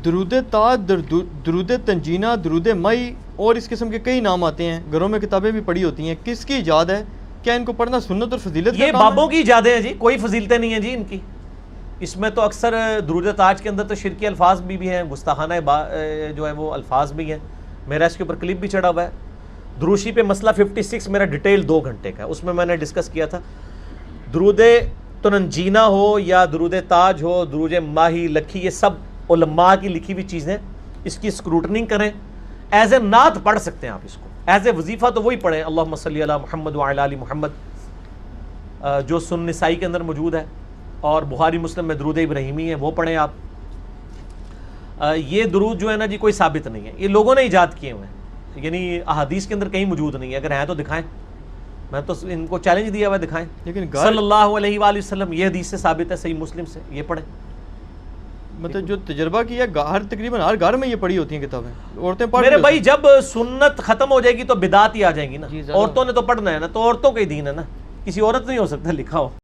درود تاج، درود تنجینہ، درود مئی اور اس قسم کے کئی نام آتے ہیں، گھروں میں کتابیں بھی پڑھی ہوتی ہیں، کس کی ایجاد ہے؟ کیا ان کو پڑھنا سنت اور فضیلت کا یہ کام ہے؟ بابوں کی ایجادیں ہیں جی، کوئی فضیلتیں نہیں ہیں جی ان کی. اس میں تو اکثر درود تاج کے اندر تو شرکی الفاظ بھی ہیں، گستاخانہ جو ہے وہ الفاظ بھی ہیں. میرا اس کے اوپر کلپ بھی چڑھا ہوا ہے. دروشی پہ مسئلہ 56 میرا ڈیٹیل 2 گھنٹے کا ہے، اس میں نے ڈسکس کیا تھا. درود تنجینہ ہو یا درود تاج ہو، درود ماہی لکھی، یہ سب علماء کی لکھی ہوئی چیزیں. اس کی اسکروٹنگ کریں. ایز اے نعت پڑھ سکتے ہیں آپ اس کو، ایز اے وظیفہ تو وہی پڑھیں، اللہم صلی علی محمد وعلی آل محمد، جو سنن نسائی کے اندر موجود ہے، اور بخاری مسلم میں درود ابراہیمی ہے، وہ پڑھیں آپ. یہ درود جو ہے نا جی کوئی ثابت نہیں ہے، یہ لوگوں نے ایجاد کیے ہوئے ہیں، یعنی احادیث کے اندر کہیں موجود نہیں ہے. اگر ہیں تو دکھائیں، میں تو ان کو چیلنج دیا ہوا ہے، دکھائیں. لیکن صلی اللہ علیہ وآلہ وسلم، یہ حدیث سے ثابت ہے صحیح مسلم سے، یہ پڑھیں. مطلب جو تجربہ کیا تقریباً ہر گھر میں یہ پڑھی ہوتی ہیں کتابیں، عورتیں پڑھ میرے بھائی جب سنت ختم ہو جائے گی تو بدعت ہی آ جائیں گی نا. جی، عورتوں نے تو پڑھنا ہے نا، تو عورتوں کا ہی دین ہے نا، کسی عورت نہیں ہو سکتا لکھا ہو.